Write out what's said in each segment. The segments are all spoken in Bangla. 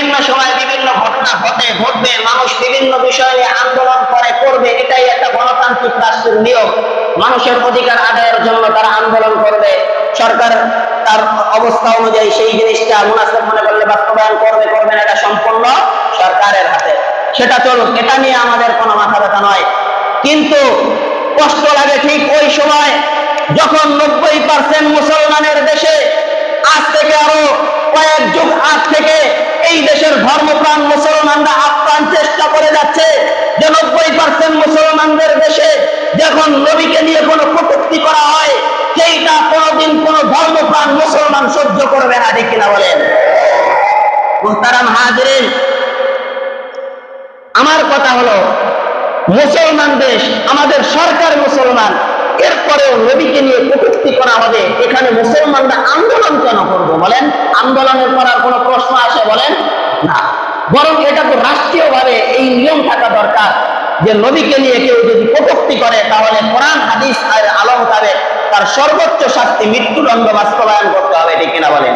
বিভিন্ন সময় বিভিন্ন ঘটনা ঘটবে, মানুষ বিভিন্ন বিষয় নিয়ে আন্দোলন করবে, এটাই একটা গণতান্ত্রিক রাষ্ট্রের নিয়ম। মানুষের অধিকার আদায়ের জন্য তারা আন্দোলন করবে, সরকার তার অবস্থা অনুযায়ী সেই জিনিসটা মুনাসিব মনে করলে বাস্তবায়ন করবে না, এটা সম্পূর্ণ সরকারের হাতে। সেটা চলুক, এটা নিয়ে আমাদের কোনো মাথা ব্যথা নয়। কিন্তু কষ্ট লাগে ঠিক ওই সময় যখন 90% মুসলমানের দেশে, আজ থেকে আরো কয়েক যুগ আগ থেকে এই দেশের ধর্মপ্রাণ মুসলমানরা আপ্রাণ চেষ্টা করে যাচ্ছে যে 90% মুসলমানদের দেশে যখন নবীকে নিয়ে কোনো কটূক্তি করা হয়, সেইটা কোনোদিন কোন ধর্মপ্রাণ মুসলমান সহ্য করবে না, ঠিক কিনা বলেন? মুহতারাম হাজিরিন, আমার কথা হলো, মুসলমান দেশ, আমাদের সরকার মুসলমান, এরপরেও নবীকে নিয়ে কটূক্তি করা হবে, এখানে মুসলমানরা আন্দোলন কেন করবো বলেন? আন্দোলনের করার কোনো প্রশ্ন আসে বলেন? না। বরং এটা তো রাষ্ট্রীয়ভাবে এই নিয়ম থাকা দরকার যে নবীকে নিয়ে কেউ যদি কটূক্তি করে তাহলে কোরআন হাদিস আর আলো মোতাবেক তার সর্বোচ্চ শাস্তি মৃত্যুদণ্ড বাস্তবায়ন করতে হবে, ঠিক কিনা বলেন?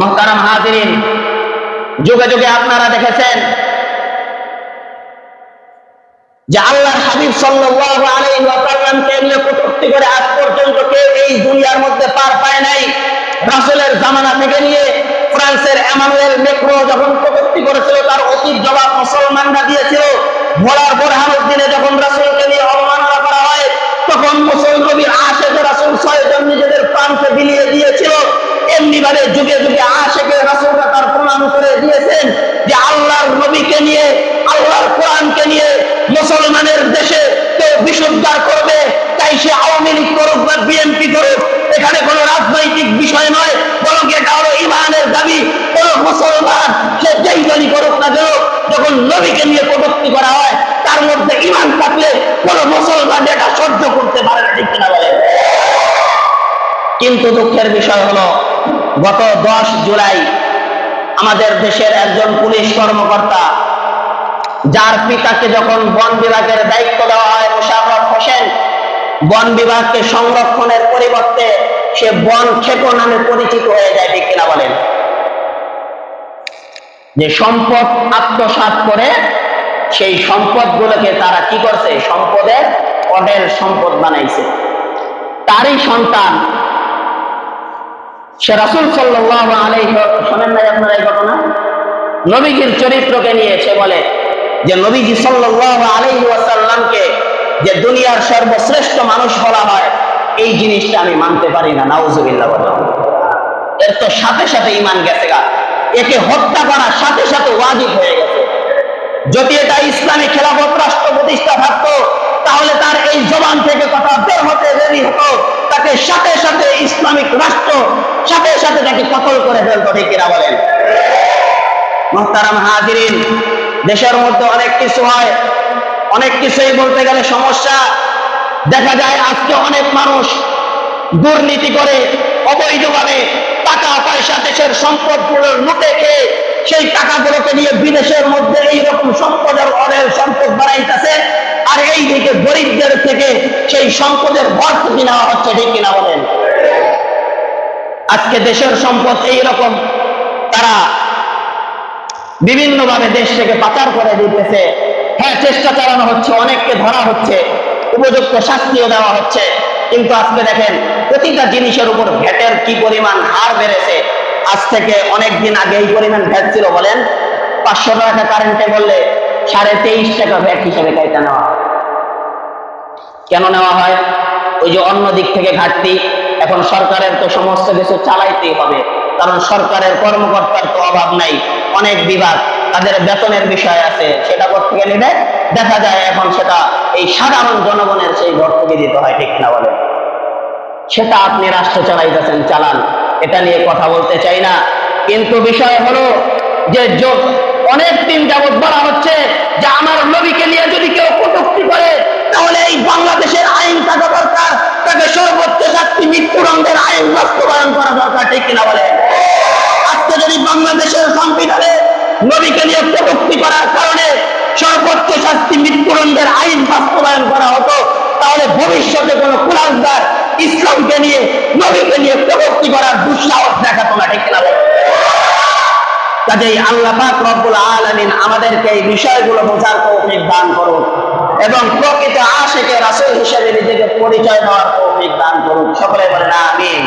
মুহতারাম হাজিরিন, যুগে যুগে আপনারা দেখেছেন যে আল্লাহর হাবিব সাল্লাল্লাহু আলাইহি ওয়াসাল্লামকে নিয়ে কটূক্তি করে আজ পর্যন্ত কেউ এই দুনিয়ার মধ্যে পার পায় নাই। রাসূলের জামানা থেকে নিয়ে ফ্রান্সের এমানুয়েল ম্যাক্রো যখন কটূক্তি করেছিল, তার উচিত জবাব মুসলমানরা দিয়েছিল। ভোলার বোরহানুদ্দিনে যখন রাসূলকে নিয়ে অবমাননা করা হয়, তখন মুসলমান নবীর আশিকে রাসূল 6 জন নিজেদের প্রাণকে বিলিয়ে দিয়েছিল। এমনি ভাবে যুগে যুগে আশিকে রাসূলরা তার প্রমাণ করে দিয়েছেন যে আল্লাহর নবীকে নিয়ে, আল্লাহর কোরআনকে নিয়ে মুসলমানের দেশে কেউ বিশুদ্ধার করবে, তাই সে আওয়ামী লীগ করুক বা বিএনপি করুক, এখানে কোনো রাজনৈতিক বিষয় নয়, বরং এটা হলো ইমানের দাবি। কোন মুসলমান সে যেই দলই করুক না কেন, যখন নবীকে নিয়ে কটূক্তি করা হয়, তার মধ্যে ইমান থাকলে কোন মুসলমান এটা সহ্য করতে পারে না, ঠিক কিনা বলেন? কিন্তু দুঃখের বিষয় হলো, গত 10 জুলাই আমাদের দেশের একজন পুলিশ কর্মকর্তা, যার পিতাকে যখন বন বিভাগের দায়িত্ব দেওয়া হয় মোশাররফ হোসেন, বন বিভাগকে সংরক্ষণের পরিবর্তে সে বন খেকো নামে পরিচিত হয়ে যায়, ঠিক কিনা বলেন? যে সম্পদ আত্মসাৎ করে সেই সম্পদগুলোকে তারা কি করছে, সম্পদের অঢেল সম্পদ বানাইছে। তারই সন্তান, সে রাসূল সাল্লাল্লাহু আলাইহি ওয়াসাল্লাম, শোনেন না আপনারা এই ঘটনা? নবীজির চরিত্রকে নিয়ে সে বলে যে নবীজি সাল্লাল্লাহু আলাইহি ওয়াসাল্লামকে যে দুনিয়ার সর্বশ্রেষ্ঠ মানুষ বলা হয়, এই জিনিসটা আমি মানতে পারি না, নাউজুবিল্লাহ। এর তো সাথে সাথে ঈমান গেছে গা, একে হত্যা করার সাথে সাথে ওয়াজিব হয়ে গেছে। যদি এটা ইসলামী খেলাফত রাষ্ট্র প্রতিষ্ঠা থাকতো, তাহলে তার এই জবান থেকে কথা বের হতে দেরি হতো, তাকে সাথে সাথে ইসলামিক রাষ্ট্র সাথে সাথে তাকে কতল করে ফেলতো, ঠিক কিনা বলেন? মুহতারাম হাজিরিন, দেশের মধ্যে অনেক কিছু হয়, অনেক কিছুই বলতে গেলে সমস্যা। দেখা যায় আজকে অনেক মানুষ দুর্নীতি করে অবৈধভাবে টাকা পয়সা, দেশের সম্পদগুলো লুটে খেয়ে সেই টাকাগুলোকে নিয়ে বিদেশের মধ্যে এইরকম সম্পদের অঢেল সম্পদ বাড়াইতেছে, আর এই দিকে গরিবদের থেকে সেই সম্পদের ভর্তুকি নেওয়া হচ্ছে, ঠিক কিনা বলেন? আজকে দেশের সম্পদ এইরকম তারা বিভিন্ন ভাবে দেশ থেকে পাচার করে দিতেছে। হ্যাঁ, চেষ্টা চালানো হচ্ছে, অনেককে ধরা হচ্ছে, উপযুক্ত শাস্তিও দেওয়া হচ্ছে। কিন্তু আজকে দেখেন প্রতিটা জিনিসের উপর ভ্যাটের কি পরিমাণ হার বেড়েছে। আজ থেকে অনেক দিন আগে এই পরিমাণ ভ্যাট ছিল বলেন? 500 টাকা কারেন্টে বললে 23.5 টাকা ভ্যাট হিসেবে কাইটা নেওয়া হয়। কেন নেওয়া হয়? ওই যে অন্য দিক থেকে ঘাটতি। এখন সরকারের তো সমস্ত কিছু চালাইতেই হবে, কারণ সরকারের কর্মকর্তার তো অভাব নাই, অনেক বিভাগ, তাদের বেতনের বিষয় আছে, সেটা করতে গেলে দেখা যায় এখন সেটা এই সাধারণ জনগণের সেই ভর্তুকি দিতে হয়, ঠিক না বলেন? সেটা আপনি রাষ্ট্র চালাইতেছেন, চালান, এটা নিয়ে কথা বলতে চাই না। কিন্তু বিষয় হলো যে অনেক দিন যাবৎ বলা হচ্ছে যে আমার নবীকে নিয়ে যদি কেউ কটূক্তি করে, তাহলে এই বাংলাদেশের আইন থাকা দরকার, তাকে সর্বোচ্চ শাস্তি মৃত্যুদণ্ডের আইন বাস্তবায়ন করা দরকার, ঠিক কিনা বলে? আজকে যদি বাংলাদেশের সংবিধানে নবীকে নিয়ে কটূক্তি করার কারণে সর্বোচ্চ শাস্তি মৃত্যুদণ্ডের আইন বাস্তবায়ন করা হতো, তাহলে ভবিষ্যতে কোন কুলাঙ্গার ইসলামকে নিয়ে, নবীকে নিয়ে কটূক্তি করার দুঃসাহস দেখাতো না, ঠিক কিনা বলে? কাজেই আল্লাহ পাক রব্বুল আলামিন আমাদেরকে এই বিষয়গুলো বোঝার তৌফিক দান করুন এবং প্রকৃত আশিকে রাসূল হিসেবে নিজেকে পরিচয় দেওয়ার তৌফিক দান করুন। সকলে বলেন আমিন।